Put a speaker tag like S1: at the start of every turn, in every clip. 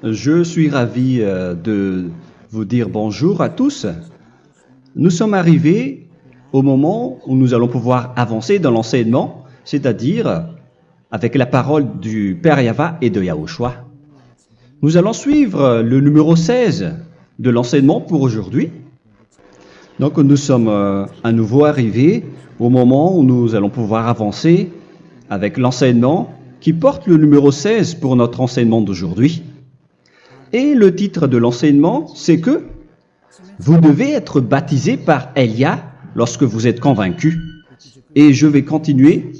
S1: Je suis ravi de vous dire bonjour à tous. Nous sommes arrivés au moment où nous allons pouvoir avancer dans l'enseignement, c'est-à-dire avec la parole du Père Yava et de Yahushua. Nous allons suivre le numéro 16 de l'enseignement pour aujourd'hui. Donc nous sommes à nouveau arrivés au moment où nous allons pouvoir avancer avec l'enseignement qui porte le numéro 16 pour notre enseignement d'aujourd'hui. Et le titre de l'enseignement, c'est que vous devez être baptisé par Elia lorsque vous êtes convaincu. Et je vais continuer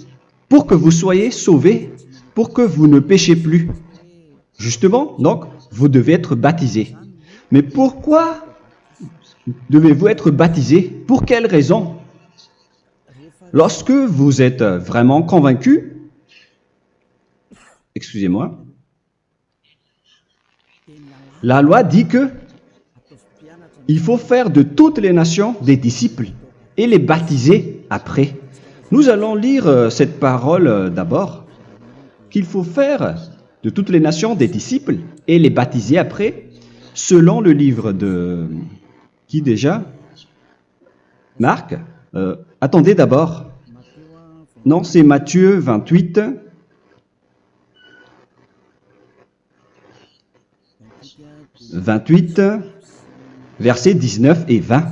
S1: pour que vous soyez sauvés, pour que vous ne péchez plus. Justement, donc, vous devez être baptisé. Mais pourquoi devez-vous être baptisé? Pour quelle raison? Lorsque vous êtes vraiment convaincu, excusez-moi, la loi dit que il faut faire de toutes les nations des disciples et les baptiser après. Nous allons lire cette parole d'abord, qu'il faut faire de toutes les nations des disciples et les baptiser après, selon le livre de... Qui déjà? Marc. Attendez d'abord. Non, c'est Matthieu 28. Versets 19 et 20.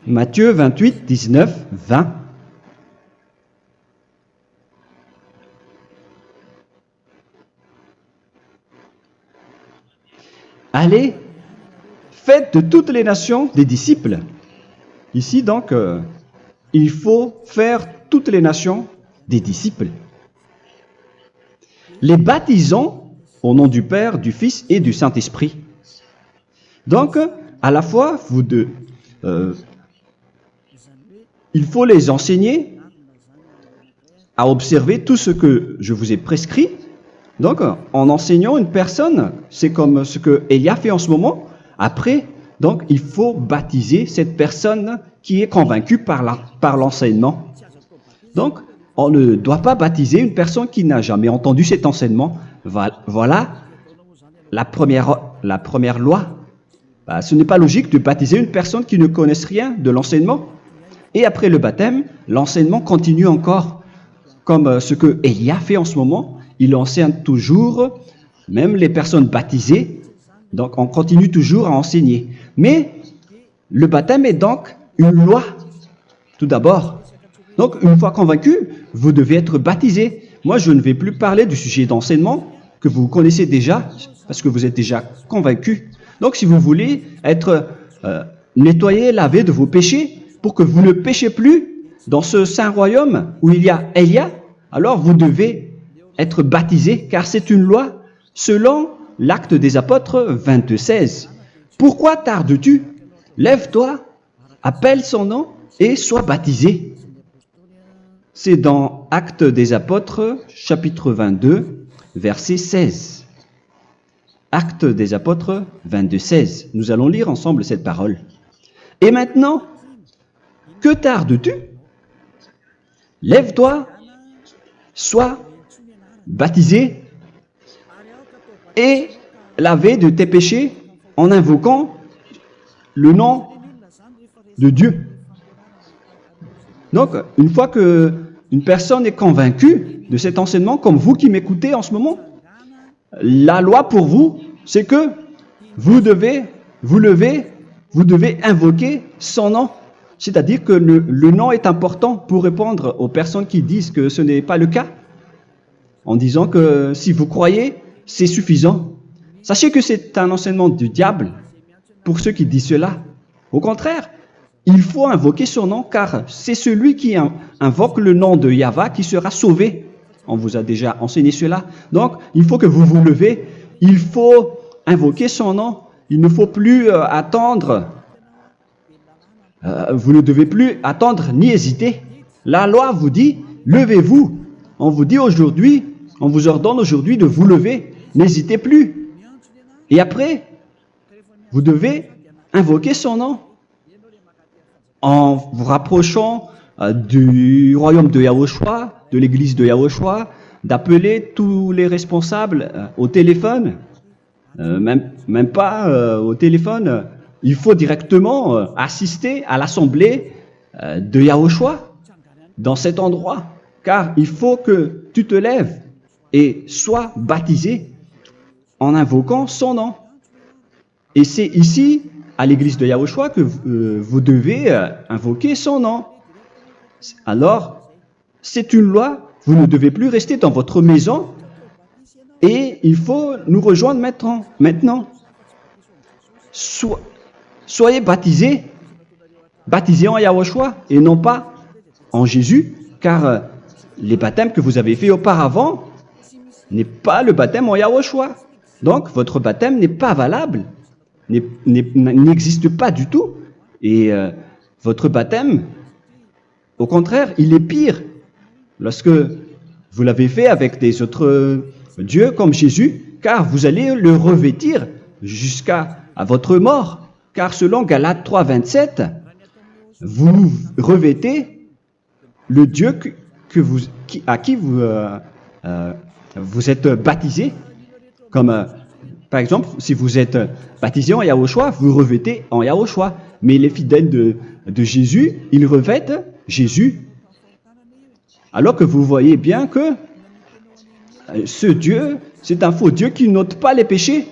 S1: Matthieu 28, 19, 20. Allez, faites de toutes les nations des disciples. Ici, donc, il faut faire toutes les nations des disciples. Les baptisons au nom du Père, du Fils et du Saint-Esprit. Donc, à la fois, il faut les enseigner à observer tout ce que je vous ai prescrit. Donc, en enseignant une personne, c'est comme ce que Elia fait en ce moment. Après, donc, il faut baptiser cette personne qui est convaincue par l'enseignement. Donc, on ne doit pas baptiser une personne qui n'a jamais entendu cet enseignement. Voilà la première loi. Ce n'est pas logique de baptiser une personne qui ne connaisse rien de l'enseignement. Et après le baptême, l'enseignement continue encore, comme ce que Elia fait en ce moment. Il enseigne toujours, même les personnes baptisées. Donc, on continue toujours à enseigner. Mais le baptême est donc une loi, tout d'abord. Donc, une fois convaincu, vous devez être baptisé. Moi, je ne vais plus parler du sujet d'enseignement que vous connaissez déjà, parce que vous êtes déjà convaincu. Donc, si vous voulez être nettoyé, lavé de vos péchés, pour que vous ne péchez plus dans ce saint royaume où il y a Elia, alors vous devez être baptisé, car c'est une loi selon l'Acte des Apôtres 22:16. Pourquoi tardes-tu? Lève-toi, appelle son nom et sois baptisé. C'est dans Actes des Apôtres, chapitre 22, verset 16. Actes des Apôtres 22:16. Nous allons lire ensemble cette parole. Et maintenant, que tardes-tu? Lève-toi, sois baptisé et lavé de tes péchés en invoquant le nom de Dieu. Donc, une fois qu'une personne est convaincue de cet enseignement, comme vous qui m'écoutez en ce moment, la loi pour vous, c'est que vous devez invoquer son nom. C'est-à-dire que le nom est important pour répondre aux personnes qui disent que ce n'est pas le cas, en disant que si vous croyez, c'est suffisant. Sachez que c'est un enseignement du diable pour ceux qui disent cela. Au contraire, il faut invoquer son nom, car c'est celui qui invoque le nom de Yahva qui sera sauvé. On vous a déjà enseigné cela. Donc, il faut que vous vous levez, il faut invoquer son nom. Il ne faut plus attendre. Vous ne devez plus attendre ni hésiter. La loi vous dit, levez-vous. On vous dit aujourd'hui, on vous ordonne aujourd'hui de vous lever. N'hésitez plus. Et après, vous devez invoquer son nom en vous rapprochant du royaume de Yahushua, de l'église de Yahushua, d'appeler tous les responsables au téléphone, même pas au téléphone. Il faut directement assister à l'assemblée de Yahushua dans cet endroit, car il faut que tu te lèves et sois baptisé en invoquant son nom. Et c'est ici, à l'église de Yahushua, que vous devez invoquer son nom. Alors, c'est une loi, vous ne devez plus rester dans votre maison et il faut nous rejoindre maintenant. Soyez baptisés en Yahushua et non pas en Jésus, car les baptêmes que vous avez faits auparavant n'est pas le baptême en Yahushua. Donc, votre baptême n'est pas valable, n'existe pas du tout. Et votre baptême, au contraire, il est pire. Lorsque vous l'avez fait avec des autres dieux comme Jésus, car vous allez le revêtir jusqu'à votre mort. Car selon Galates 3, 27, vous revêtez le Dieu à qui vous êtes baptisé. Comme par exemple, si vous êtes baptisé en Yahushua, vous revêtez en Yahushua. Mais les fidèles de Jésus, ils revêtent Jésus. Alors que vous voyez bien que ce Dieu, c'est un faux Dieu qui n'ôte pas les péchés,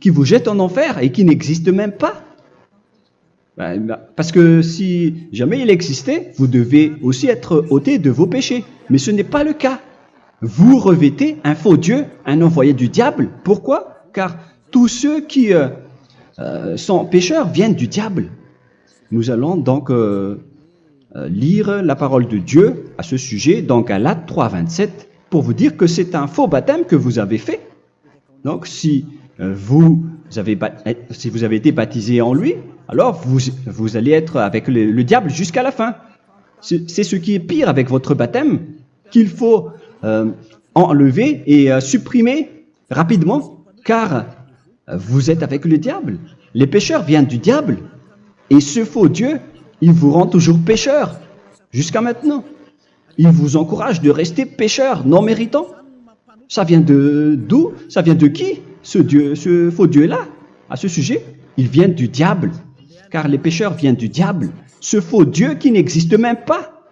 S1: qui vous jette en enfer et qui n'existe même pas. Parce que si jamais il existait, vous devez aussi être ôté de vos péchés. Mais ce n'est pas le cas. Vous revêtez un faux Dieu, un envoyé du diable. Pourquoi? Car tous ceux qui sont pécheurs viennent du diable. Nous allons donc lire la parole de Dieu à ce sujet dans Galates 3, 27 pour vous dire que c'est un faux baptême que vous avez fait. Donc si vous avez été baptisé en lui, alors vous allez être avec le diable jusqu'à la fin. C'est ce qui est pire avec votre baptême qu'il faut enlever et supprimer rapidement, car vous êtes avec le diable. Les pécheurs viennent du diable. Et ce faux Dieu, il vous rend toujours pécheur, jusqu'à maintenant. Il vous encourage de rester pécheur, non méritant. Ça vient d'où? Ça vient de qui, ce faux Dieu-là? À ce sujet, ils viennent du diable, car les pécheurs viennent du diable. Ce faux Dieu qui n'existe même pas.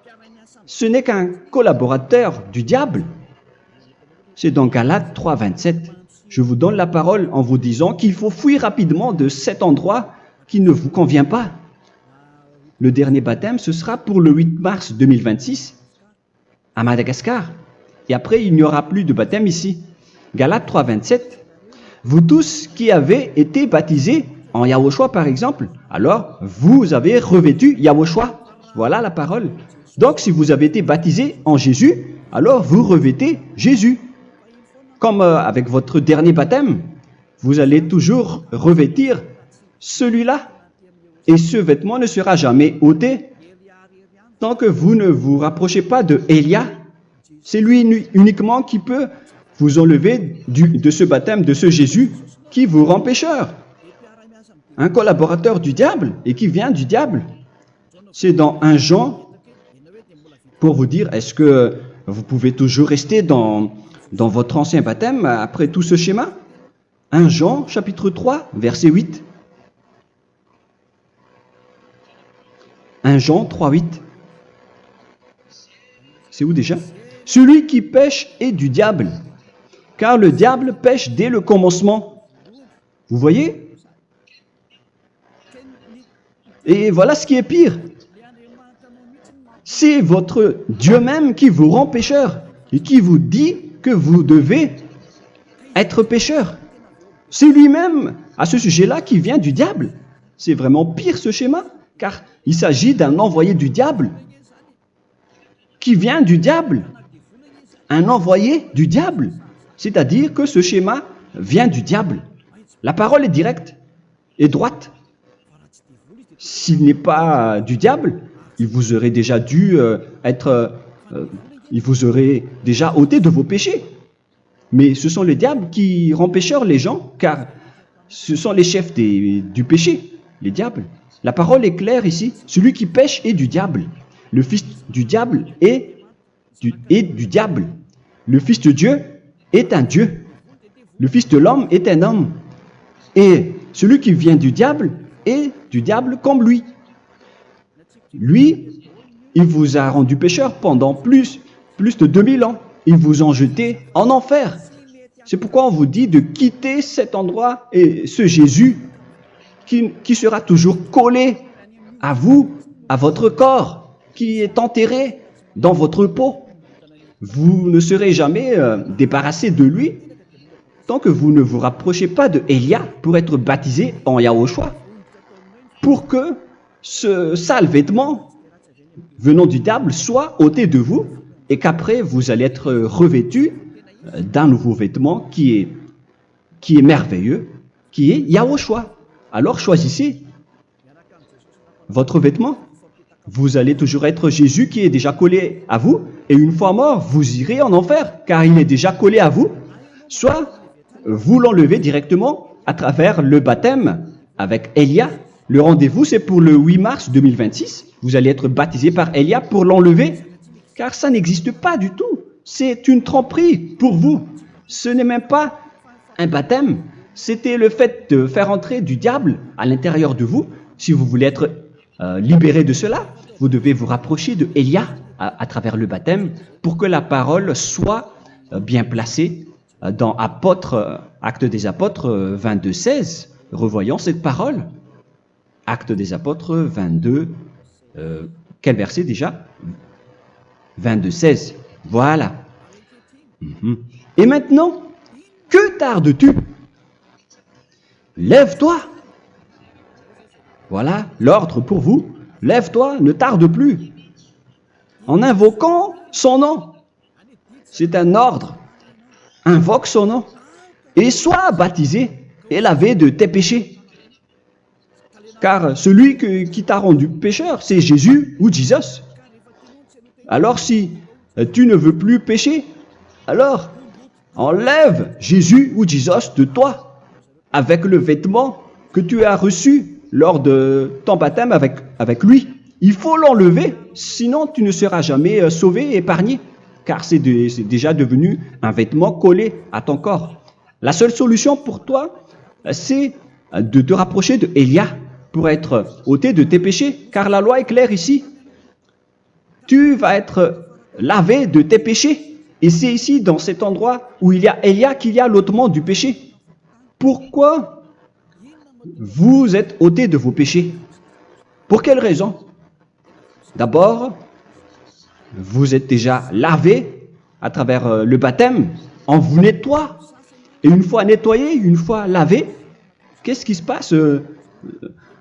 S1: Ce n'est qu'un collaborateur du diable. C'est dans Galates 3, 27. Je vous donne la parole en vous disant qu'il faut fuir rapidement de cet endroit qui ne vous convient pas. Le dernier baptême, ce sera pour le 8 mars 2026 à Madagascar. Et après, il n'y aura plus de baptême ici. Galates 3, 27. Vous tous qui avez été baptisés en Yahushua, par exemple, alors vous avez revêtu Yahushua. Voilà la parole. Donc, si vous avez été baptisés en Jésus, alors vous revêtez Jésus. Comme avec votre dernier baptême, vous allez toujours revêtir celui-là. Et ce vêtement ne sera jamais ôté tant que vous ne vous rapprochez pas de Élia. C'est lui uniquement qui peut vous enlever de ce baptême, de ce Jésus qui vous rend pécheur. Un collaborateur du diable et qui vient du diable. C'est dans 1 Jean, pour vous dire, est-ce que vous pouvez toujours rester dans votre ancien baptême après tout ce schéma? 1 Jean, chapitre 3, verset 8. 1 Jean 3, 8. C'est où déjà? Celui qui pêche est du diable, car le diable pêche dès le commencement. Vous voyez? Et voilà ce qui est pire. C'est votre Dieu même qui vous rend pécheur et qui vous dit que vous devez être pécheur. C'est lui-même, à ce sujet-là, qui vient du diable. C'est vraiment pire ce schéma, car il s'agit d'un envoyé du diable qui vient du diable. Un envoyé du diable. C'est-à-dire que ce schéma vient du diable. La parole est directe et droite. S'il n'est pas du diable, il vous aurait déjà dû il vous aurait déjà ôté de vos péchés. Mais ce sont les diables qui rendent pécheurs les gens, car ce sont les chefs du péché, les diables. La parole est claire ici. Celui qui pêche est du diable. le fils du diable est du diable. Le fils de Dieu est un Dieu. Le fils de l'homme est un homme. Et celui qui vient du diable est du diable comme lui. Lui, il vous a rendu pécheur pendant plus de 2000 ans. Il vous a jeté en enfer. C'est pourquoi on vous dit de quitter cet endroit et ce Jésus qui sera toujours collé à vous, à votre corps, qui est enterré dans votre peau. Vous ne serez jamais débarrassé de lui tant que vous ne vous rapprochez pas de Élia pour être baptisé en Yahushua, pour que ce sale vêtement venant du diable soit ôté de vous et qu'après vous allez être revêtu d'un nouveau vêtement qui est merveilleux, qui est Yahushua. Alors choisissez votre vêtement. Vous allez toujours être Jésus qui est déjà collé à vous, et une fois mort, vous irez en enfer, car il est déjà collé à vous. Soit vous l'enlevez directement à travers le baptême avec Élia. Le rendez-vous, c'est pour le 8 mars 2026. Vous allez être baptisé par Élia pour l'enlever, car ça n'existe pas du tout. C'est une tromperie pour vous. Ce n'est même pas un baptême. C'était le fait de faire entrer du diable à l'intérieur de vous. Si vous voulez être libéré de cela, vous devez vous rapprocher de Élia à travers le baptême pour que la parole soit bien placée dans Actes des Apôtres 22:16. Revoyons cette parole. Actes des Apôtres 22, quel verset déjà? 22:16. Voilà. Et maintenant, que tardes-tu? Lève-toi. Voilà l'ordre pour vous. Lève-toi, ne tarde plus. En invoquant son nom. C'est un ordre. Invoque son nom. Et sois baptisé et lavé de tes péchés. Car celui qui t'a rendu pécheur, c'est Jésus ou Jesus. Alors si tu ne veux plus pécher, alors enlève Jésus ou Jesus de toi avec le vêtement que tu as reçu lors de ton baptême avec lui. Il faut l'enlever, sinon tu ne seras jamais sauvé, épargné, car c'est déjà devenu un vêtement collé à ton corps. La seule solution pour toi, c'est de te rapprocher de Élia pour être ôté de tes péchés, car la loi est claire ici. Tu vas être lavé de tes péchés, et c'est ici, dans cet endroit où il y a Élia, qu'il y a l'ôtement du péché. Pourquoi vous êtes ôté de vos péchés? Pour quelle raison? D'abord, vous êtes déjà lavé à travers le baptême, on vous nettoie. Et une fois nettoyé, une fois lavé, qu'est-ce qui se passe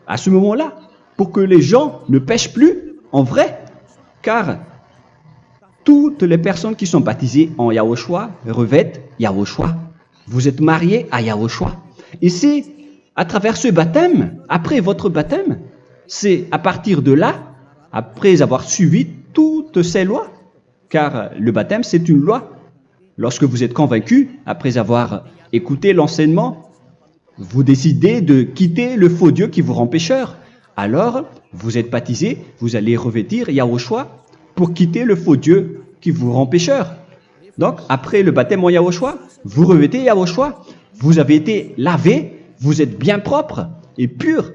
S1: à ce moment-là? Pour que les gens ne pêchent plus en vrai, car toutes les personnes qui sont baptisées en Yahushua revêtent Yahushua. Vous êtes mariés à Yahushua. Et c'est à travers ce baptême, après votre baptême, c'est à partir de là, après avoir suivi toutes ces lois, car le baptême c'est une loi. Lorsque vous êtes convaincu, après avoir écouté l'enseignement, vous décidez de quitter le faux Dieu qui vous rend pécheur. Alors, vous êtes baptisé, vous allez revêtir Yahushua pour quitter le faux Dieu qui vous rend pécheur. Donc, après le baptême en Yahushua, vous revêtez Yahushua, vous avez été lavé, vous êtes bien propre et pur,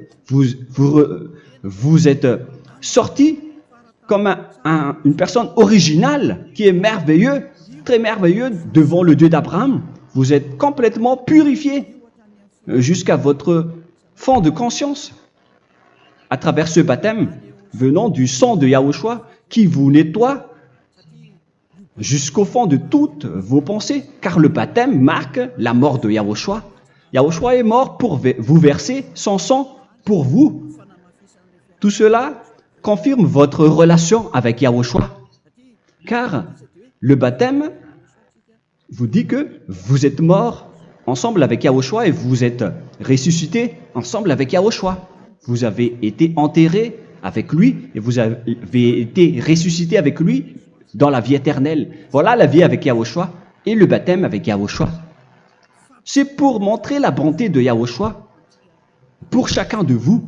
S1: vous êtes sorti comme une personne originale qui est merveilleux, très merveilleux devant le Dieu d'Abraham. Vous êtes complètement purifié jusqu'à votre fond de conscience à travers ce baptême venant du sang de Yahushua qui vous nettoie jusqu'au fond de toutes vos pensées, car le baptême marque la mort de Yahushua. Yahushua est mort pour vous verser son sang pour vous. Tout cela confirme votre relation avec Yahushua, car le baptême vous dit que vous êtes mort ensemble avec Yahushua et vous êtes ressuscité ensemble avec Yahushua. Vous avez été enterré avec lui et vous avez été ressuscité avec lui dans la vie éternelle. Voilà la vie avec Yahushua et le baptême avec Yahushua. C'est pour montrer la bonté de Yahushua pour chacun de vous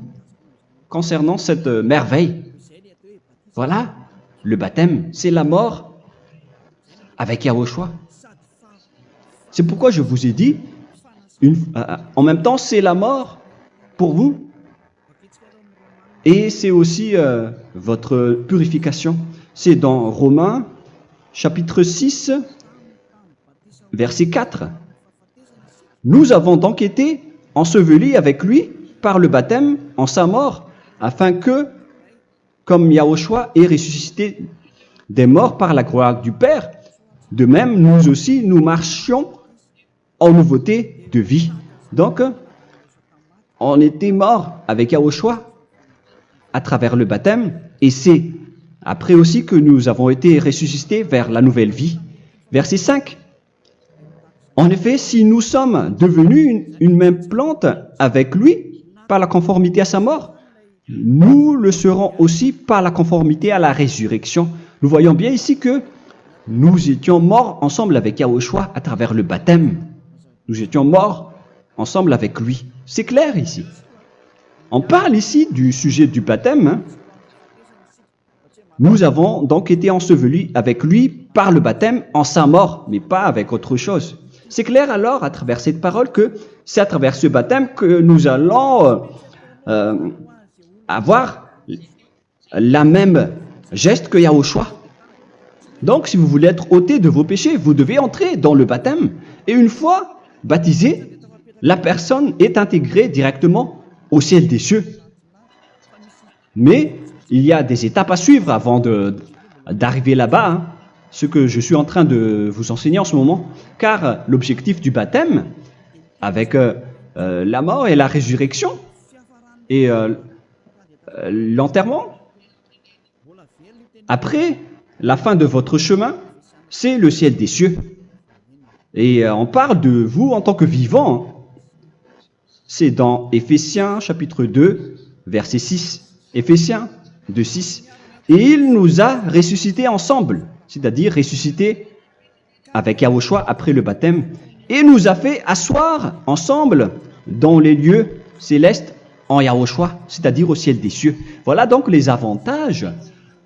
S1: concernant cette merveille. Voilà le baptême, c'est la mort avec Yahushua. C'est pourquoi je vous ai dit, en même temps, c'est la mort pour vous et c'est aussi votre purification. C'est dans Romains, chapitre 6, verset 4. Nous avons donc été ensevelis avec lui par le baptême en sa mort, afin que, comme Yahushua est ressuscité des morts par la gloire du Père, de même, nous aussi, nous marchions en nouveauté de vie. Donc, on était morts avec Yahushua à travers le baptême, et c'est après aussi que nous avons été ressuscités vers la nouvelle vie. Verset 5. En effet, si nous sommes devenus une même plante avec lui par la conformité à sa mort, nous le serons aussi par la conformité à la résurrection. Nous voyons bien ici que nous étions morts ensemble avec Yahushua à travers le baptême. Nous étions morts ensemble avec lui. C'est clair ici. On parle ici du sujet du baptême. Nous avons donc été ensevelis avec lui par le baptême en sa mort, mais pas avec autre chose. C'est clair alors à travers cette parole que c'est à travers ce baptême que nous allons avoir la même geste que Yahushua. Donc, si vous voulez être ôté de vos péchés, vous devez entrer dans le baptême. Et une fois baptisé, la personne est intégrée directement au ciel des cieux. Mais il y a des étapes à suivre avant d'arriver là-bas, ce que je suis en train de vous enseigner en ce moment. Car l'objectif du baptême, avec la mort et la résurrection, et l'enterrement, après la fin de votre chemin, c'est le ciel des cieux. Et on parle de vous en tant que vivant. C'est dans Éphésiens chapitre 2, verset 6. Éphésiens 2, 6. Et il nous a ressuscités ensemble, c'est-à-dire ressuscités avec Yahushua après le baptême, et nous a fait asseoir ensemble dans les lieux célestes en Yahushua, c'est-à-dire au ciel des cieux. Voilà donc les avantages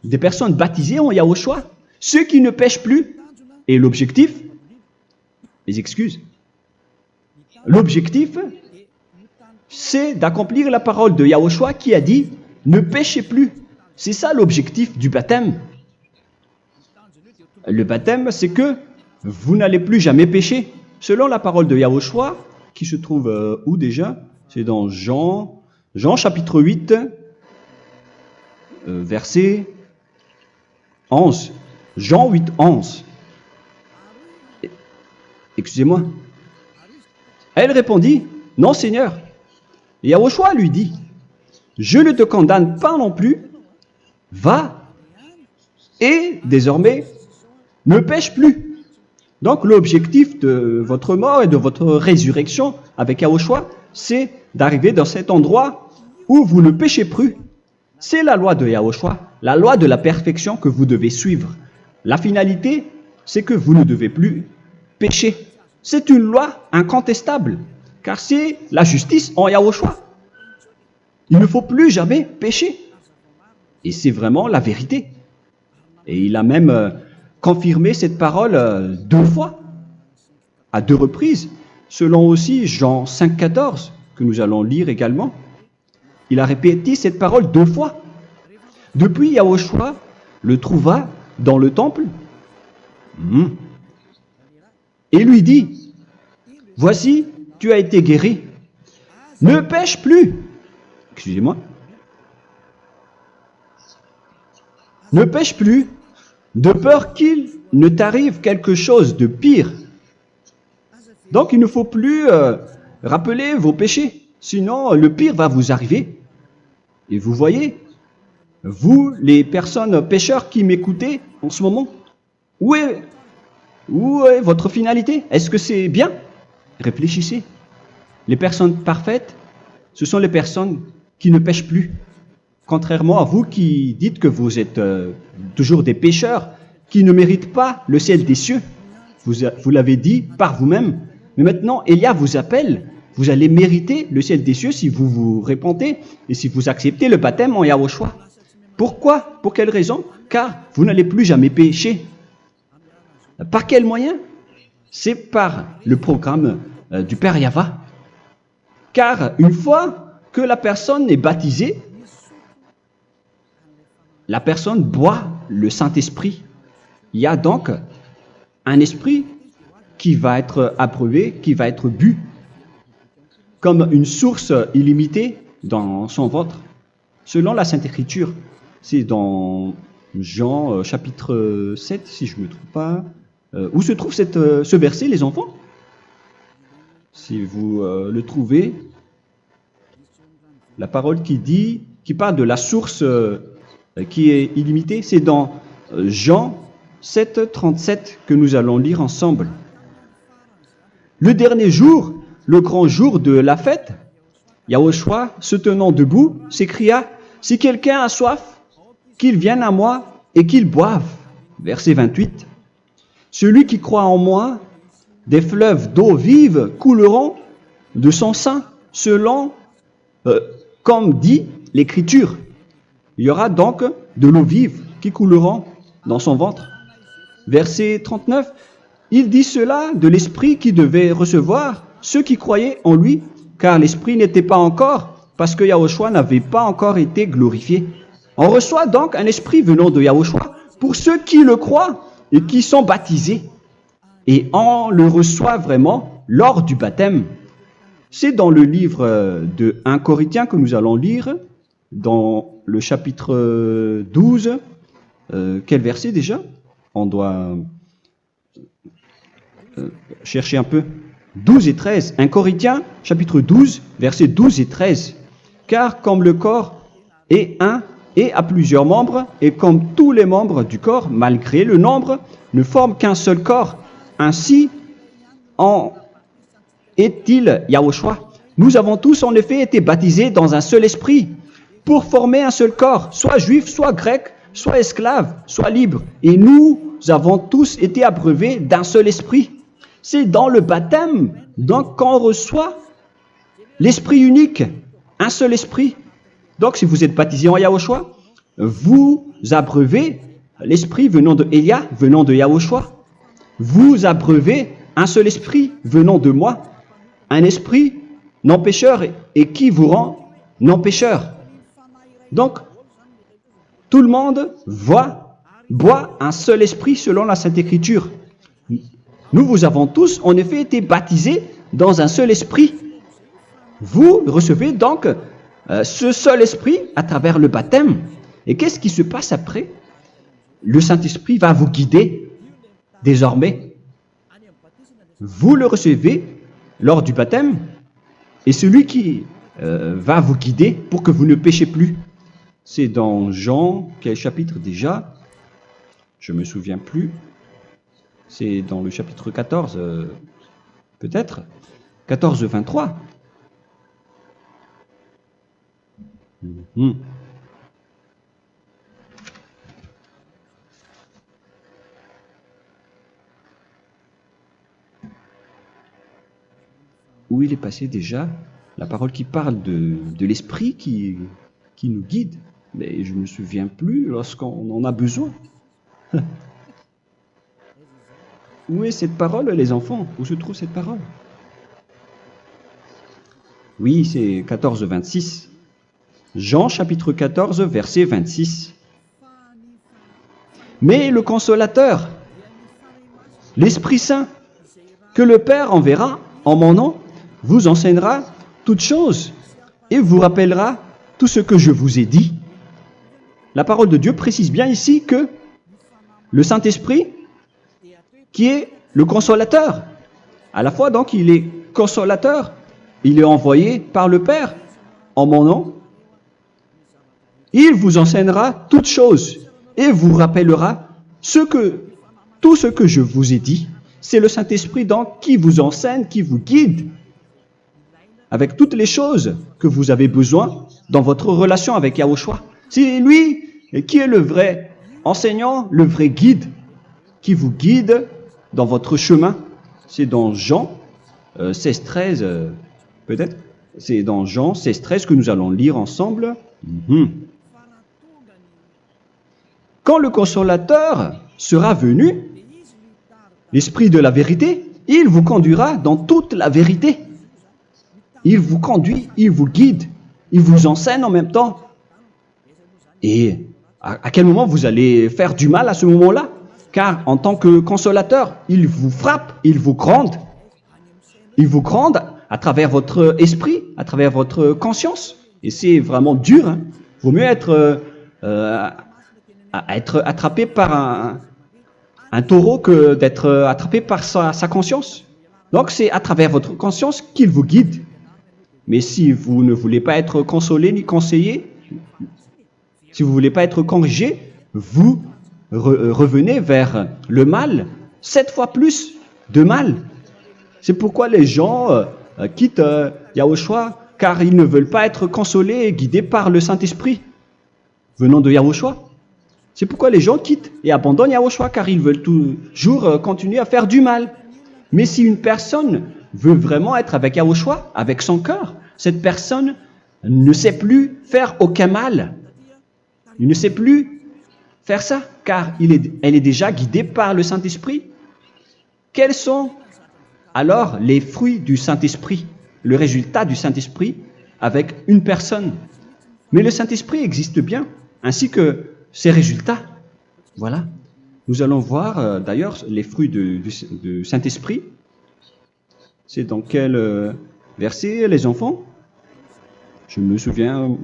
S1: des personnes baptisées en Yahushua, ceux qui ne pêchent plus. Et l'objectif, les excuses, l'objectif, c'est d'accomplir la parole de Yahushua qui a dit « Ne péchez plus ». C'est ça l'objectif du baptême. Le baptême, c'est que vous n'allez plus jamais pécher. Selon la parole de Yahushua, qui se trouve où déjà? C'est dans Jean chapitre 8, verset 11. Jean 8, 11. Excusez-moi. Elle répondit, « Non, Seigneur. » Et Yahushua lui dit, « Je ne te condamne pas non plus. Va et désormais ne pêche plus. » Donc l'objectif de votre mort et de votre résurrection avec Yahushua, c'est d'arriver dans cet endroit où vous ne péchez plus. C'est la loi de Yahushua, la loi de la perfection que vous devez suivre. La finalité, c'est que vous ne devez plus pécher. C'est une loi incontestable, car c'est la justice en Yahushua. Il ne faut plus jamais pécher. Et c'est vraiment la vérité. Et il a même confirmé cette parole 2 fois, à 2 reprises, selon aussi Jean 5, 14, que nous allons lire également. Il a répété cette parole 2 fois. Depuis, Yahushua le trouva dans le temple et lui dit, « Voici, tu as été guéri. Ne pêche plus. » Excusez-moi. Ne pêche plus, de peur qu'il ne t'arrive quelque chose de pire. Donc, il ne faut plus rappeler vos péchés, sinon le pire va vous arriver. Et vous voyez, vous, les personnes pécheurs qui m'écoutez en ce moment, où est votre finalité? Est-ce que c'est bien? Réfléchissez. Les personnes parfaites, ce sont les personnes qui ne pêchent plus. Contrairement à vous qui dites que vous êtes toujours des pécheurs qui ne méritent pas le ciel des cieux. Vous l'avez dit par vous-même. Mais maintenant, Élia vous appelle. Vous allez mériter le ciel des cieux si vous vous repentez et si vous acceptez le baptême en Yahushua. Pourquoi? Pour quelle raison? car vous n'allez plus jamais pécher. Par quel moyen? C'est par le programme du Père Yahva. Car une fois que la personne est baptisée, la personne boit le Saint-Esprit. Il y a donc un esprit qui va être approuvé, qui va être bu, comme une source illimitée dans son ventre, selon la Sainte Écriture. C'est dans Jean chapitre 7, si je ne me trompe pas. Où se trouve ce verset, les enfants? Si vous le trouvez, la parole qui parle de la source qui est illimitée, c'est dans Jean 7, 37 que nous allons lire ensemble. Le dernier jour, le grand jour de la fête, Yahushua, se tenant debout, s'écria, « Si quelqu'un a soif, qu'il vienne à moi et qu'il boive. » Verset 28. « Celui qui croit en moi, des fleuves d'eau vive couleront de son sein, selon, comme dit l'Écriture. » Il y aura donc de l'eau vive qui couleront dans son ventre. Verset 39. Il dit cela de l'Esprit qui devait recevoir ceux qui croyaient en lui, car l'Esprit n'était pas encore, parce que Yahushua n'avait pas encore été glorifié. On reçoit donc un Esprit venant de Yahushua pour ceux qui le croient et qui sont baptisés. Et on le reçoit vraiment lors du baptême. C'est dans le livre de 1 Corinthiens que nous allons lire, dans le chapitre 12. Quel verset déjà? On doit chercher un peu. 12 et 13. 1 Corinthiens, chapitre 12, versets 12 et 13. Car comme le corps est un et a plusieurs membres, et comme tous les membres du corps, malgré le nombre, ne forment qu'un seul corps, ainsi en est-il Yahushua. Nous avons tous en effet été baptisés dans un seul esprit, pour former un seul corps, soit juif, soit grec, soit esclave, soit libre. Et nous avons tous été abreuvés d'un seul esprit. C'est dans le baptême, donc, qu'on reçoit l'esprit unique, un seul esprit. Donc, si vous êtes baptisé en Yahushua, vous abreuvez l'esprit venant de Elia, venant de Yahushua. Vous abreuvez un seul esprit venant de moi, un esprit non pécheur et qui vous rend non pécheur. Donc, tout le monde boit un seul esprit selon la Sainte Écriture. Nous vous avons tous en effet été baptisés dans un seul esprit. Vous recevez donc ce seul esprit à travers le baptême. Et qu'est-ce qui se passe après? Le Saint-Esprit va vous guider désormais. Vous le recevez lors du baptême et celui qui va vous guider pour que vous ne péchez plus. C'est dans Jean, quel chapitre déjà? Je ne me souviens plus. C'est dans le chapitre 14, peut-être. 14, 23. Où il est passé déjà la parole qui parle de l'esprit qui nous guide. Mais je ne me souviens plus lorsqu'on en a besoin. Où est cette parole, les enfants? Où se trouve cette parole? Oui, c'est 14, 26. Jean, chapitre 14, verset 26. Mais le Consolateur, l'Esprit Saint, que le Père enverra en mon nom, vous enseignera toutes choses et vous rappellera tout ce que je vous ai dit. La parole de Dieu précise bien ici que le Saint-Esprit, qui est le consolateur, à la fois donc il est consolateur, il est envoyé par le Père en mon nom, il vous enseignera toutes choses et vous rappellera tout ce que je vous ai dit. C'est le Saint-Esprit donc qui vous enseigne, qui vous guide avec toutes les choses que vous avez besoin dans votre relation avec Yahushua. C'est lui qui est le vrai enseignant, le vrai guide, qui vous guide dans votre chemin. C'est dans Jean 16, 13, peut-être. C'est dans Jean 16, 13 que nous allons lire ensemble. Quand le consolateur sera venu, l'Esprit de la vérité, il vous conduira dans toute la vérité. Il vous conduit, il vous guide, il vous enseigne en même temps. Et à quel moment vous allez faire du mal à ce moment-là? Car en tant que consolateur, il vous frappe, il vous gronde. Il vous gronde à travers votre esprit, à travers votre conscience. Et c'est vraiment dur. Hein. Vaut mieux être attrapé par un taureau que d'être attrapé par sa conscience. Donc c'est à travers votre conscience qu'il vous guide. Mais si vous ne voulez pas être consolé ni conseillé, si vous ne voulez pas être corrigé, vous revenez vers le mal, 7 fois plus de mal. C'est pourquoi les gens quittent Yahushua, car ils ne veulent pas être consolés et guidés par le Saint-Esprit venant de Yahushua. C'est pourquoi les gens quittent et abandonnent Yahushua, car ils veulent toujours continuer à faire du mal. Mais si une personne veut vraiment être avec Yahushua, avec son cœur, cette personne ne sait plus faire aucun mal. Il ne sait plus faire ça, car elle est déjà guidée par le Saint-Esprit. Quels sont alors les fruits du Saint-Esprit, le résultat du Saint-Esprit avec une personne? Mais le Saint-Esprit existe bien, ainsi que ses résultats. Voilà. Nous allons voir d'ailleurs les fruits du Saint-Esprit. C'est dans quel verset, les enfants? Je ne me souviens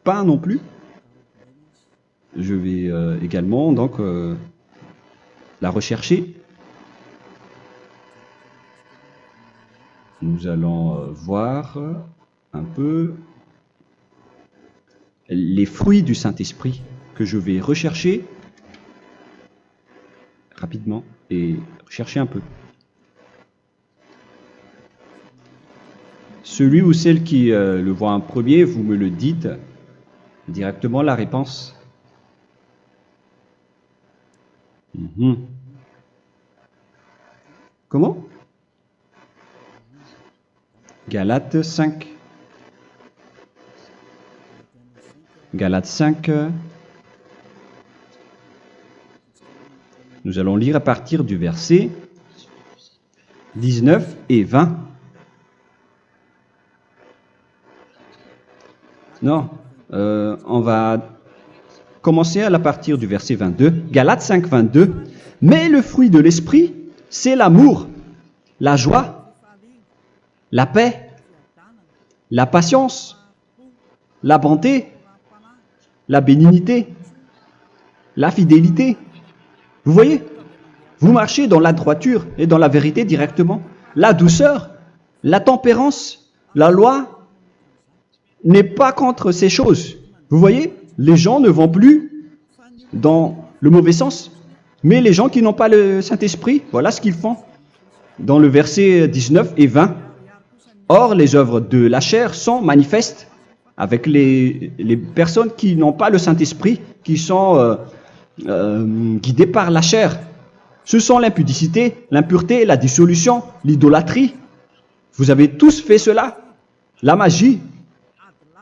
S1: pas non plus. Je vais également donc la rechercher. Nous allons voir un peu les fruits du Saint-Esprit que je vais rechercher rapidement et chercher un peu. Celui ou celle qui le voit en premier, vous me le dites directement la réponse. Comment? Galates 5. Galates 5. Nous allons lire à partir du verset 19 et 20. Non, on va commencer à partir du verset 22. Galates 5, 22. Mais le fruit de l'esprit, c'est l'amour, la joie, la paix, la patience, la bonté, la bénignité, la fidélité. Vous voyez? Vous marchez dans la droiture et dans la vérité directement. La douceur, la tempérance, la loi n'est pas contre ces choses. Vous voyez? Les gens ne vont plus dans le mauvais sens. Mais les gens qui n'ont pas le Saint-Esprit, voilà ce qu'ils font. Dans le verset 19 et 20. Or, les œuvres de la chair sont manifestes avec les personnes qui n'ont pas le Saint-Esprit, qui sont guidées par la chair. Ce sont l'impudicité, l'impureté, la dissolution, l'idolâtrie. Vous avez tous fait cela. La magie,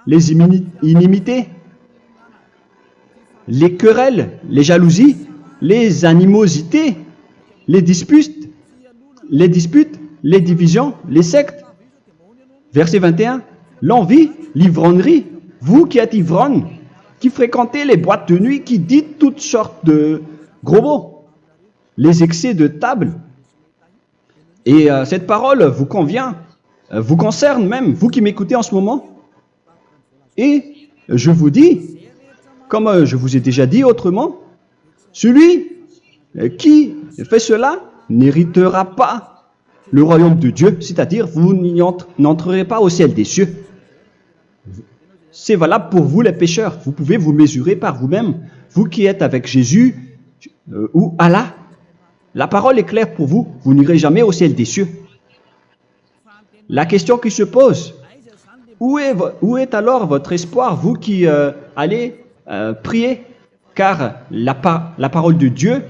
S1: les inimités, les querelles, les jalousies, les animosités, les disputes, les divisions, les sectes. Verset 21, l'envie, l'ivrognerie, vous qui êtes ivrognes, qui fréquentez les boîtes de nuit, qui dites toutes sortes de gros mots, les excès de table. Et cette parole vous convient, vous concerne même, vous qui m'écoutez en ce moment. Et je vous dis, comme je vous ai déjà dit autrement, celui qui fait cela n'héritera pas le royaume de Dieu, c'est-à-dire vous n'entrerez pas au ciel des cieux. C'est valable pour vous les pécheurs. Vous pouvez vous mesurer par vous-même. Vous qui êtes avec Jésus ou Allah, la parole est claire pour vous. Vous n'irez jamais au ciel des cieux. La question qui se pose, où est alors votre espoir, vous qui allez prier? Car la parole de Dieu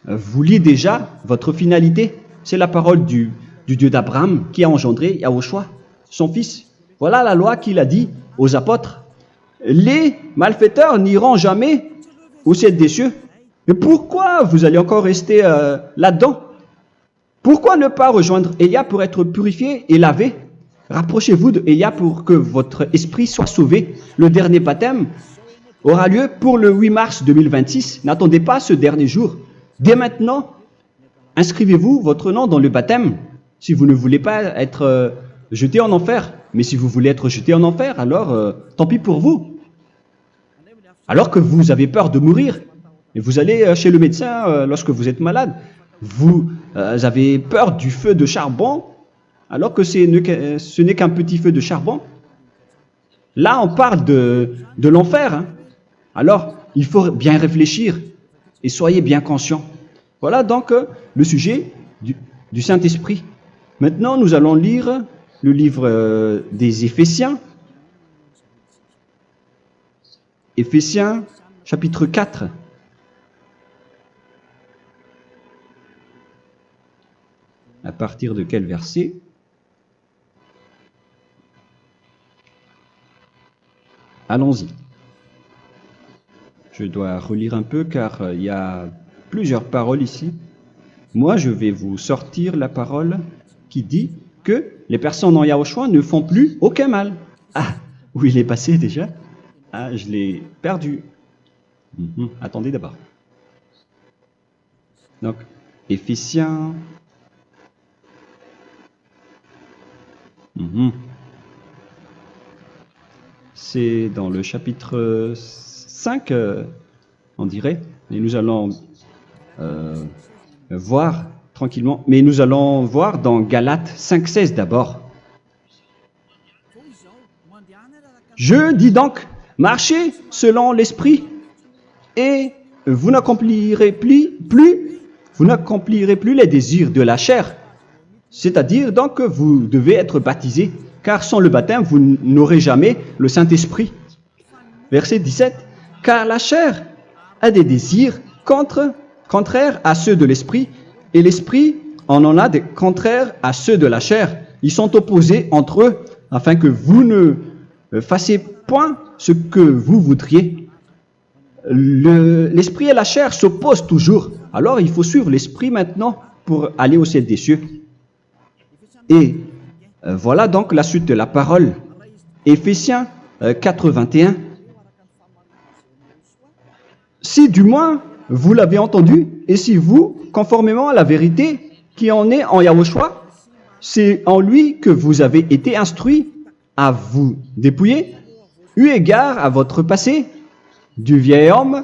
S1: vous lit déjà votre finalité. C'est la parole du Dieu d'Abraham qui a engendré Yahushua, son fils. Voilà la loi qu'il a dit aux apôtres. Les malfaiteurs n'iront jamais au ciel des cieux. Mais pourquoi vous allez encore rester là-dedans? Pourquoi ne pas rejoindre Élia pour être purifié et lavé? Rapprochez-vous d'Élia pour que votre esprit soit sauvé. Le dernier baptême aura lieu pour le 8 mars 2026. N'attendez pas ce dernier jour. Dès maintenant, inscrivez-vous votre nom dans le baptême si vous ne voulez pas être jeté en enfer. Mais si vous voulez être jeté en enfer, alors tant pis pour vous. Alors que vous avez peur de mourir, et vous allez chez le médecin lorsque vous êtes malade, vous avez peur du feu de charbon, alors que ce n'est qu'un petit feu de charbon. Là, on parle de l'enfer. Hein. Alors, il faut bien réfléchir et soyez bien conscients. Voilà donc le sujet du Saint-Esprit. Maintenant, nous allons lire le livre des Éphésiens. Éphésiens, chapitre 4. À partir de quel verset? Allons-y. Je dois relire un peu car il y a plusieurs paroles ici. Moi, je vais vous sortir la parole qui dit que les personnes en Yahushua ne font plus aucun mal. Ah, où il est passé déjà? Ah, je l'ai perdu. Attendez d'abord. Donc, Éphésiens. C'est dans le chapitre 5, on dirait. Et nous allons voir tranquillement. Mais nous allons voir dans Galates 5,16 d'abord. Je dis donc, marchez selon l'esprit, et vous n'accomplirez plus les désirs de la chair. C'est-à-dire donc que vous devez être baptisé, car sans le baptême, vous n'aurez jamais le Saint-Esprit. Verset 17. Car la chair a des désirs contraires à ceux de l'esprit, et l'esprit en a des contraires à ceux de la chair. Ils sont opposés entre eux, afin que vous ne fassiez point ce que vous voudriez. L'esprit et la chair s'opposent toujours. Alors il faut suivre l'esprit maintenant pour aller au ciel des cieux. Et voilà donc la suite de la parole. Éphésiens 4:21. Si du moins vous l'avez entendu, et si vous, conformément à la vérité qui en est en Yahushua, c'est en lui que vous avez été instruits à vous dépouiller, eu égard à votre passé, du vieil homme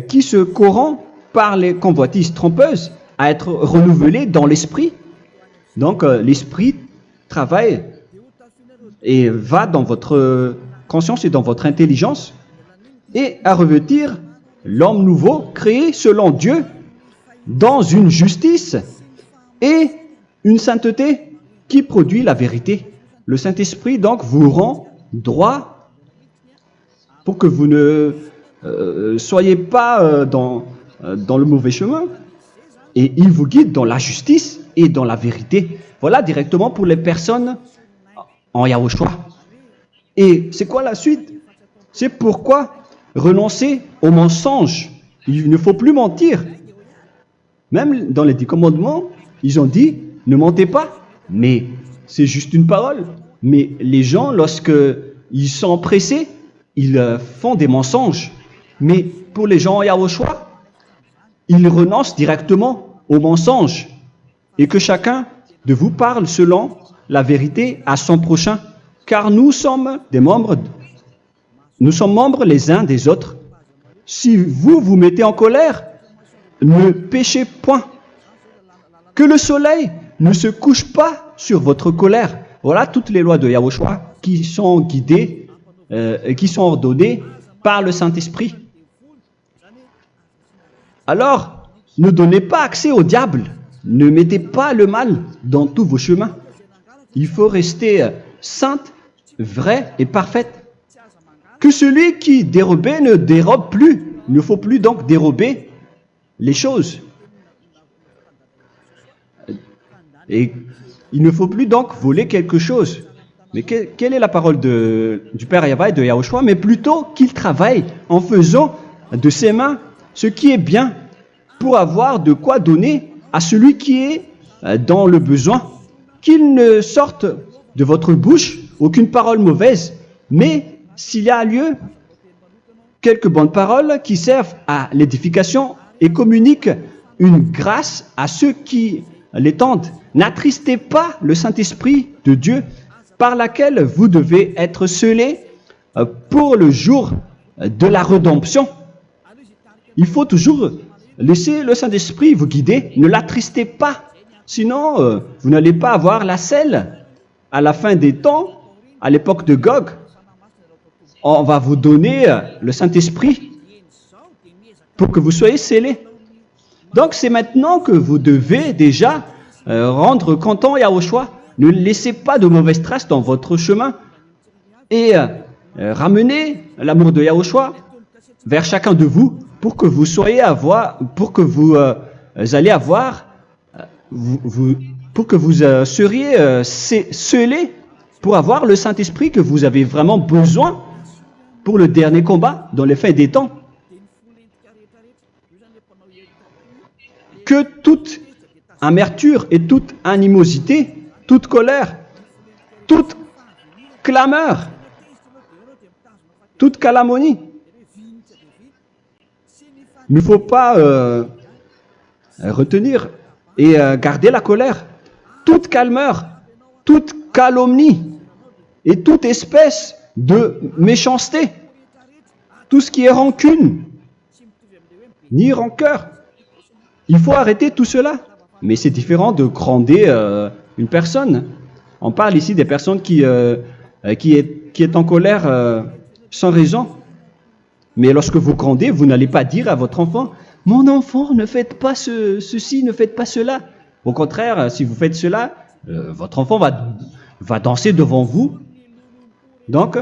S1: qui se corrompt par les convoitises trompeuses, à être renouvelé dans l'esprit. Donc l'esprit travaille et va dans votre conscience et dans votre intelligence, et à revêtir l'homme nouveau créé selon Dieu dans une justice et une sainteté qui produit la vérité. Le Saint-Esprit donc vous rend droit pour que vous ne soyez pas dans le mauvais chemin, et il vous guide dans la justice et dans la vérité. Voilà directement pour les personnes en Yahushua. Et c'est quoi la suite? C'est pourquoi renoncer au mensonge. Il ne faut plus mentir. Même dans les 10 commandements, ils ont dit ne mentez pas. Mais c'est juste une parole. Mais les gens, lorsque ils sont pressés, ils font des mensonges. Mais pour les gens en Yahushua, ils renoncent directement au mensonge. Et que chacun de vous parle selon la vérité à son prochain. Car nous sommes membres les uns des autres. Si vous vous mettez en colère, ne péchez point. Que le soleil ne se couche pas sur votre colère. Voilà toutes les lois de Yahushua qui sont guidées et qui sont ordonnées par le Saint-Esprit. Alors, ne donnez pas accès au diable. Ne mettez pas le mal dans tous vos chemins. Il faut rester sainte, vraie et parfaite. Que celui qui dérobait ne dérobe plus. Il ne faut plus donc dérober les choses. Et il ne faut plus donc voler quelque chose. Mais quelle est la parole du Père Yahweh et de Yahushua? Mais plutôt qu'il travaille en faisant de ses mains ce qui est bien pour avoir de quoi donner à celui qui est dans le besoin. Qu'il ne sorte de votre bouche aucune parole mauvaise, mais s'il y a lieu, quelques bonnes paroles qui servent à l'édification et communiquent une grâce à ceux qui l'étendent. N'attristez pas le Saint-Esprit de Dieu par laquelle vous devez être scellés pour le jour de la rédemption. Il faut toujours laisser le Saint-Esprit vous guider, ne l'attristez pas, sinon vous n'allez pas avoir la selle. À la fin des temps, à l'époque de Gog, on va vous donner le Saint-Esprit pour que vous soyez scellés. Donc c'est maintenant que vous devez déjà rendre content Yahushua. Ne laissez pas de mauvaises traces dans votre chemin et ramenez l'amour de Yahushua vers chacun de vous pour que vous soyez pour que vous seriez scellés pour avoir le Saint-Esprit que vous avez vraiment besoin pour le dernier combat dans les fins des temps. Que toute amertume et toute animosité, toute colère, toute clameur, toute calomnie. Il ne faut pas retenir et garder la colère. Toute calmeur, toute calomnie et toute espèce de méchanceté. Tout ce qui est rancune, ni rancœur. Il faut arrêter tout cela. Mais c'est différent de gronder une personne. On parle ici des personnes qui est en colère sans raison. Mais lorsque vous grondez, vous n'allez pas dire à votre enfant « Mon enfant, ne faites pas ceci, ne faites pas cela ». Au contraire, si vous faites cela, votre enfant va danser devant vous. Donc,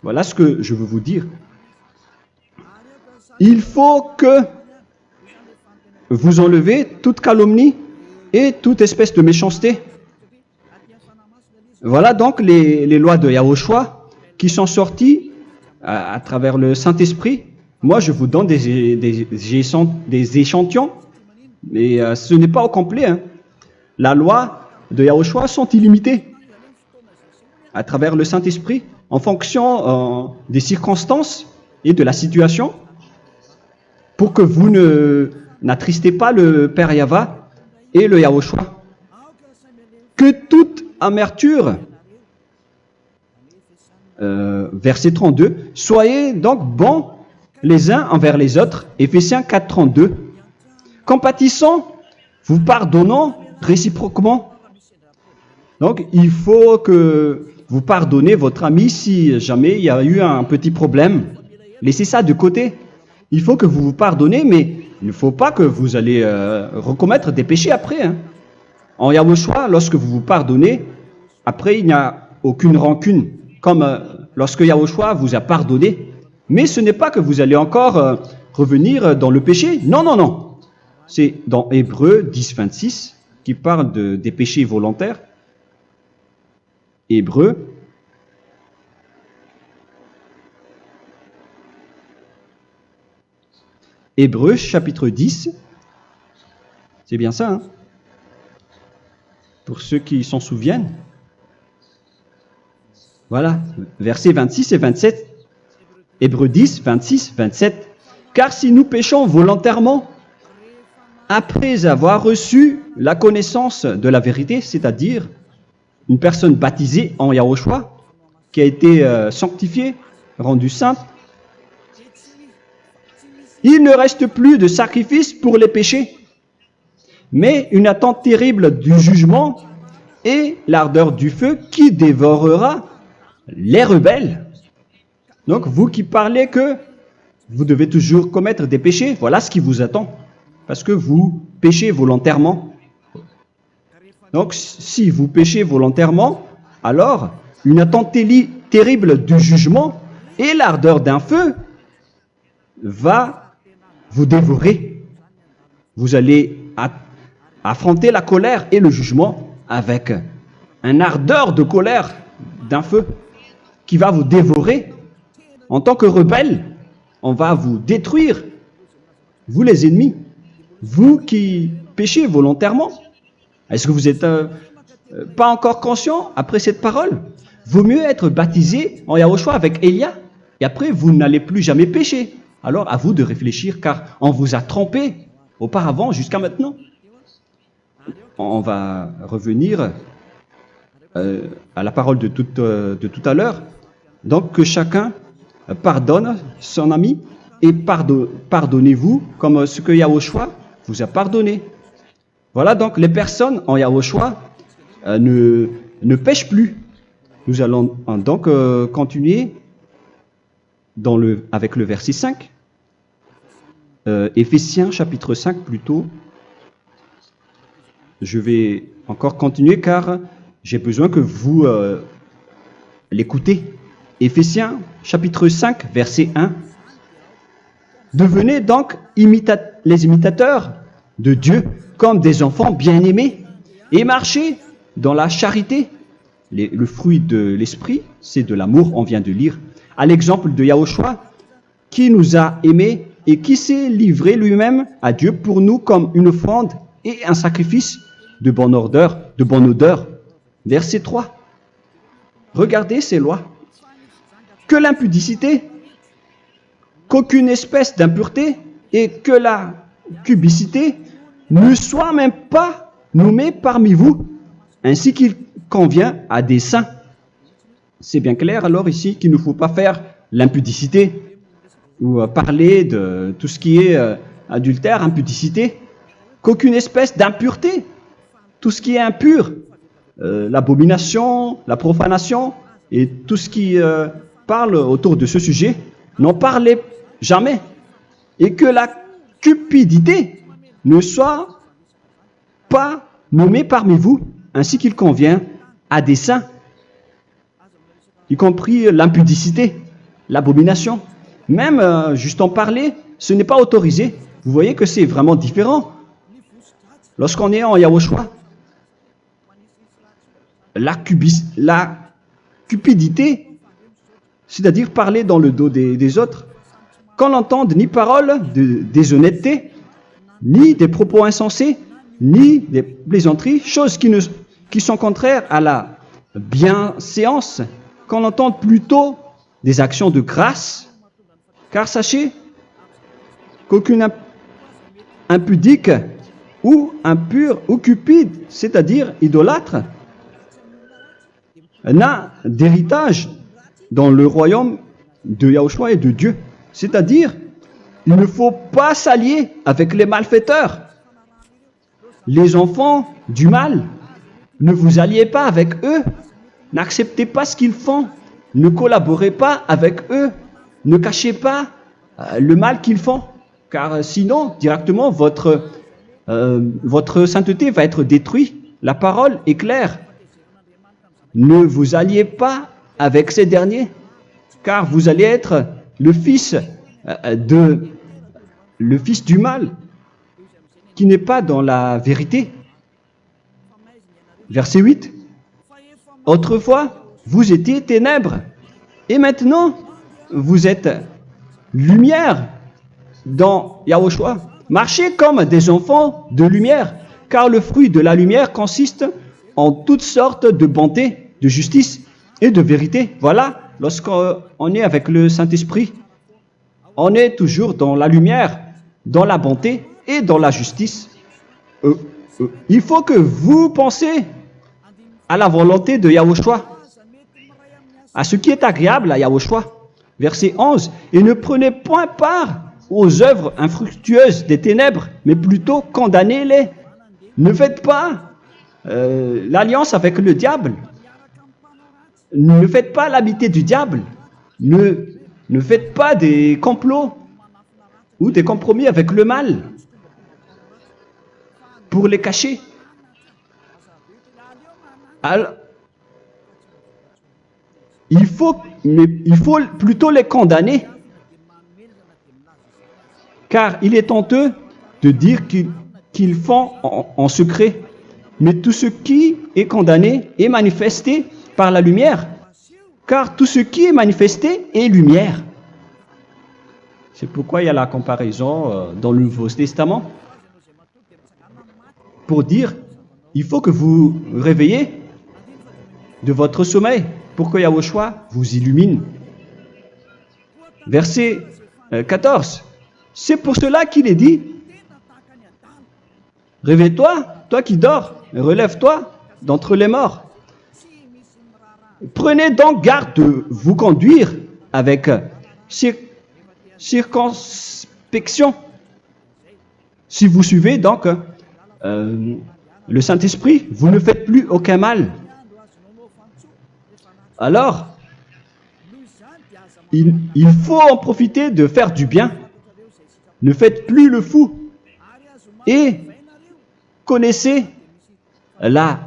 S1: voilà ce que je veux vous dire. Il faut que vous enlevez toute calomnie et toute espèce de méchanceté. Voilà donc les lois de Yahushua qui sont sorties à travers le Saint-Esprit. Moi, je vous donne des échantillons, mais ce n'est pas au complet. Hein. La loi de Yahushua sont illimitées à travers le Saint-Esprit en fonction des circonstances et de la situation pour que vous n'attristez pas le Père Yahva et le Yahushua. Que toute amertume, verset 32, soyez donc bons les uns envers les autres, Éphésiens 4, 32, compatissant, vous pardonnant réciproquement. Donc, il faut que vous pardonnez votre ami si jamais il y a eu un petit problème. Laissez ça de côté. Il faut que vous vous pardonnez, mais il ne faut pas que vous allez recommettre des péchés après. Hein. En Yahushua, lorsque vous vous pardonnez, après il n'y a aucune rancune, comme lorsque Yahushua vous a pardonné. Mais ce n'est pas que vous allez encore revenir dans le péché. Non, non, non. C'est dans Hébreux 10, 26 qui parle des péchés volontaires. Hébreux. Hébreux chapitre 10. C'est bien ça, hein? Pour ceux qui s'en souviennent. Voilà, versets 26 et 27. Hébreux 10, 26, 27. Car si nous péchons volontairement, après avoir reçu la connaissance de la vérité, c'est-à-dire une personne baptisée en Yahushua, qui a été sanctifiée, rendue sainte, il ne reste plus de sacrifice pour les péchés, mais une attente terrible du jugement et l'ardeur du feu qui dévorera les rebelles. Donc, vous qui parlez que vous devez toujours commettre des péchés, voilà ce qui vous attend, parce que vous péchez volontairement. Donc, si vous péchez volontairement, alors une attente terrible du jugement et l'ardeur d'un feu va vous dévorer. Vous allez affronter la colère et le jugement avec un ardeur de colère d'un feu qui va vous dévorer. En tant que rebelle, on va vous détruire vous les ennemis, vous qui péchez volontairement. Est-ce que vous n'êtes pas encore conscient après cette parole? Vaut mieux être baptisé en Yahushua avec Elia, et après vous n'allez plus jamais pécher. Alors à vous de réfléchir, car on vous a trompé auparavant jusqu'à maintenant. On va revenir à la parole de tout à l'heure. Donc que chacun pardonne son ami et pardonnez-vous comme ce que Yahushua vous a pardonné. Voilà donc les personnes en Yahushua ne pêchent plus. Nous allons donc continuer avec le verset 5. Éphésiens chapitre 5 plutôt. Je vais encore continuer car j'ai besoin que vous l'écoutez. Éphésiens chapitre 5 verset 1. Devenez donc les imitateurs de Dieu comme des enfants bien-aimés et marchez dans la charité. Le fruit de l'esprit, c'est de l'amour, on vient de lire, à l'exemple de Yahushua qui nous a aimés et qui s'est livré lui-même à Dieu pour nous comme une offrande et un sacrifice de bonne odeur. Verset 3. Regardez ces lois. Que l'impudicité, qu'aucune espèce d'impureté et que la cubicité ne soient même pas nommés parmi vous, ainsi qu'il convient à des saints. C'est bien clair alors ici qu'il ne faut pas faire l'impudicité ou parler de tout ce qui est adultère, impudicité, qu'aucune espèce d'impureté, tout ce qui est impur, l'abomination, la profanation et tout ce qui parle autour de ce sujet, n'en parlez jamais. Et que la cupidité ne soit pas nommée parmi vous, ainsi qu'il convient à des saints, y compris l'impudicité, l'abomination. Même juste en parler, ce n'est pas autorisé. Vous voyez que c'est vraiment différent. Lorsqu'on est en Yahushua, la cupidité, c'est-à-dire parler dans le dos des autres, qu'on n'entende ni parole de déshonnêteté, ni des propos insensés, ni des plaisanteries, choses qui sont contraires à la bienséance, qu'on entende plutôt des actions de grâce, car sachez qu'aucune impudique ou impure ou cupide, c'est-à-dire idolâtre, n'a d'héritage dans le royaume de Yahushua et de Dieu. C'est-à-dire, il ne faut pas s'allier avec les malfaiteurs. Les enfants du mal, ne vous alliez pas avec eux. N'acceptez pas ce qu'ils font. Ne collaborez pas avec eux. Ne cachez pas le mal qu'ils font. Car sinon, directement, votre sainteté va être détruite. La parole est claire. Ne vous alliez pas avec ces derniers, car vous allez être le fils du mal, qui n'est pas dans la vérité. Verset 8. Autrefois, vous étiez ténèbres, et maintenant, vous êtes lumière dans Yahushua. Marchez comme des enfants de lumière, car le fruit de la lumière consiste en toutes sortes de bonté, de justice et de vérité. Voilà, lorsqu'on est avec le Saint-Esprit, on est toujours dans la lumière, dans la bonté et dans la justice. Il faut que vous pensiez à la volonté de Yahushua, à ce qui est agréable à Yahushua. Verset 11. Et ne prenez point part aux œuvres infructueuses des ténèbres, mais plutôt condamnez-les. Ne faites pas l'alliance avec le diable. Ne faites pas l'amitié du diable. Ne faites pas des complots ou des compromis avec le mal pour les cacher. Alors, il faut plutôt les condamner, car il est honteux de dire qu'ils font en secret. Mais tout ce qui est condamné est manifesté par la lumière, car tout ce qui est manifesté est lumière. C'est pourquoi il y a la comparaison dans le Nouveau Testament pour dire, il faut que vous réveillez de votre sommeil pour que Yahushua vous illumine. Verset 14. C'est pour cela qu'il est dit, réveille-toi, toi qui dors, relève-toi d'entre les morts. Prenez donc garde de vous conduire avec circonspection. Si vous suivez donc le Saint-Esprit, vous ne faites plus aucun mal. Alors, il faut en profiter de faire du bien. Ne faites plus le fou. Et connaissez la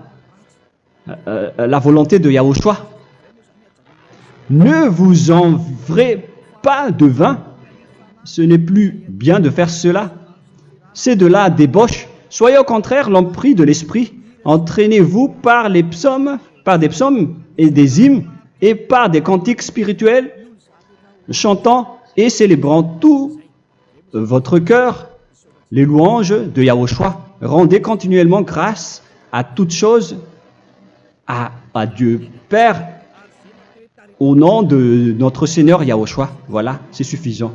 S1: volonté de Yahushua. Ne vous envrez pas de vin. Ce n'est plus bien de faire cela. C'est de la débauche. Soyez au contraire l'empris de l'esprit. Entraînez-vous par des psaumes et des hymnes et par des cantiques spirituels, chantant et célébrant tout votre cœur les louanges de Yahushua. Rendez continuellement grâce à toutes choses à Dieu Père au nom de notre Seigneur Yahushua. Voilà, c'est suffisant.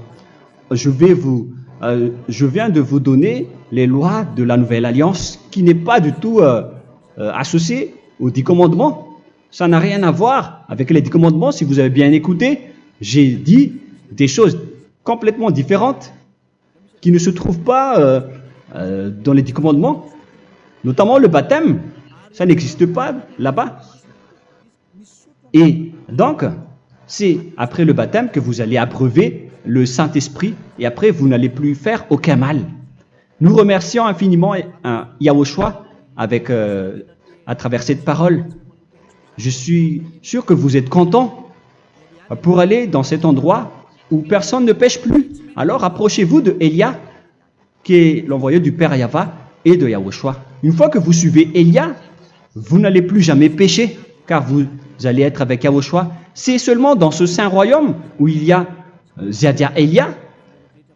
S1: Je viens de vous donner les lois de la Nouvelle Alliance qui n'est pas du tout associée aux 10 commandements. Ça n'a rien à voir avec les 10 commandements. Si vous avez bien écouté, j'ai dit des choses complètement différentes qui ne se trouvent pas dans les 10 commandements. Notamment le baptême, ça n'existe pas là-bas. Et donc, c'est après le baptême que vous allez abreuver le Saint-Esprit et après vous n'allez plus faire aucun mal. Nous remercions infiniment Yahushua à travers cette parole. Je suis sûr que vous êtes contents pour aller dans cet endroit où personne ne pêche plus. Alors approchez-vous de Élia, qui est l'envoyé du Père Yahva et de Yahushua. Une fois que vous suivez Élia, vous n'allez plus jamais pécher, car vous allez être avec Yahushua. C'est seulement dans ce saint royaume où il y a Ziadia Elia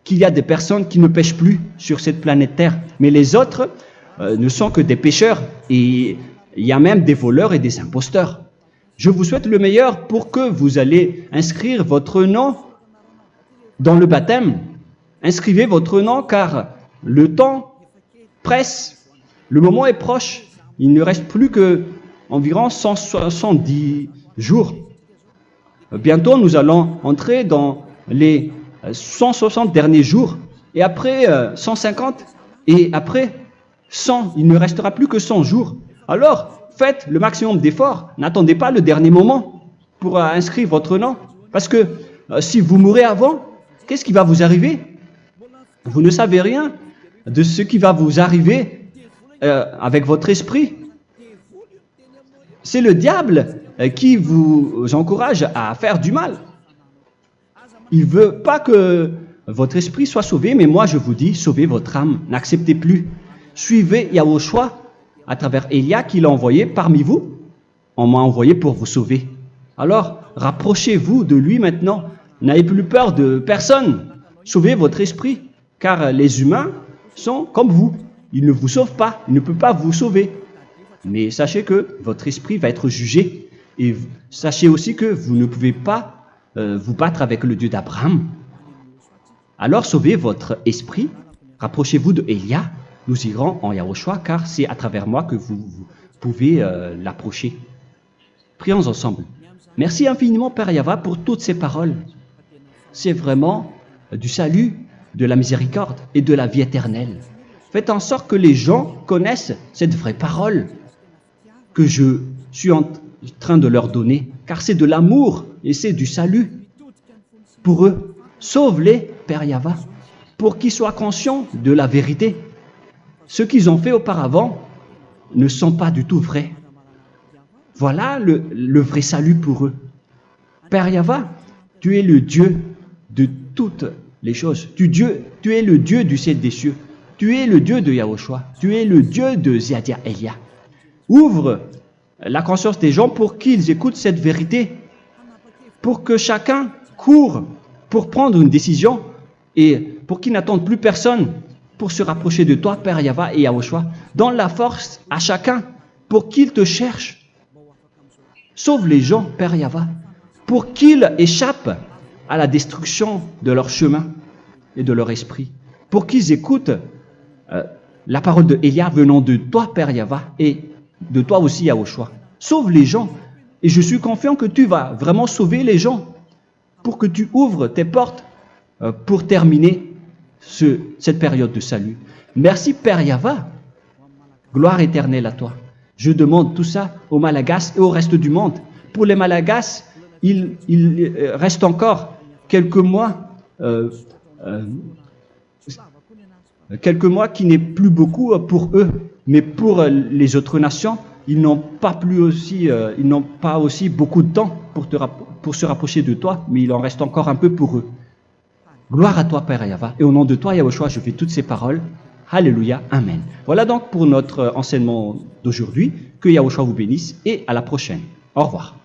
S1: qu'il y a des personnes qui ne pêchent plus sur cette planète Terre. Mais les autres ne sont que des pécheurs et il y a même des voleurs et des imposteurs. Je vous souhaite le meilleur pour que vous allez inscrire votre nom dans le baptême. Inscrivez votre nom car le temps presse, le moment est proche. Il ne reste plus que environ 170 jours. Bientôt, nous allons entrer dans les 160 derniers jours, et après 150, et après 100. Il ne restera plus que 100 jours. Alors, faites le maximum d'efforts. N'attendez pas le dernier moment pour inscrire votre nom. Parce que si vous mourrez avant, qu'est-ce qui va vous arriver? Vous ne savez rien de ce qui va vous arriver avec votre esprit. C'est le diable qui vous encourage à faire du mal. Il ne veut pas que votre esprit soit sauvé, mais moi je vous dis, sauvez votre âme, n'acceptez plus. Suivez Yahushua à travers Élia qu'il a envoyé parmi vous. On m'a envoyé pour vous sauver. Alors, rapprochez-vous de lui maintenant. N'ayez plus peur de personne. Sauvez votre esprit, car les humains sont comme vous. Ils ne vous sauvent pas, ils ne peuvent pas vous sauver. Mais sachez que votre esprit va être jugé. Et sachez aussi que vous ne pouvez pas vous battre avec le Dieu d'Abraham. Alors sauvez votre esprit, rapprochez-vous de Élia, nous irons en Yahushua, car c'est à travers moi que vous pouvez l'approcher. Prions ensemble. Merci infiniment, Père Yahva, pour toutes ces paroles. C'est vraiment du salut, de la miséricorde et de la vie éternelle. Faites en sorte que les gens connaissent cette vraie parole que je suis en train de leur donner, car c'est de l'amour et c'est du salut pour eux. Sauve-les, Père Yahva, pour qu'ils soient conscients de la vérité. Ce qu'ils ont fait auparavant ne sont pas du tout vrais. Voilà le vrai salut pour eux. Père Yahva, tu es le Dieu de toutes les choses. Tu es le Dieu du ciel des cieux. Tu es le Dieu de Yahushua. Tu es le Dieu de Ziadia Elia. Ouvre la conscience des gens pour qu'ils écoutent cette vérité, pour que chacun court pour prendre une décision et pour qu'ils n'attendent plus personne pour se rapprocher de toi, Père Yahweh et Yahushua. Donne la force à chacun pour qu'ils te cherchent. Sauve les gens, Père Yahweh, pour qu'ils échappent à la destruction de leur chemin et de leur esprit, pour qu'ils écoutent la parole de Élia venant de toi, Père Yahweh, et de toi aussi, Yahushua. Sauve les gens, et je suis confiant que tu vas vraiment sauver les gens pour que tu ouvres tes portes pour terminer cette période de salut. Merci, Père Yahweh. Gloire éternelle à toi. Je demande tout ça aux Malagasy et au reste du monde. Pour les Malagasy, il reste encore quelques mois qui n'est plus beaucoup pour eux, mais pour les autres nations, ils n'ont pas aussi beaucoup de temps pour se rapprocher de toi, mais il en reste encore un peu pour eux. Gloire à toi, Père Yahweh, et au nom de toi, Yahushua, je fais toutes ces paroles. Alléluia, Amen. Voilà donc pour notre enseignement d'aujourd'hui. Que Yahushua vous bénisse et à la prochaine. Au revoir.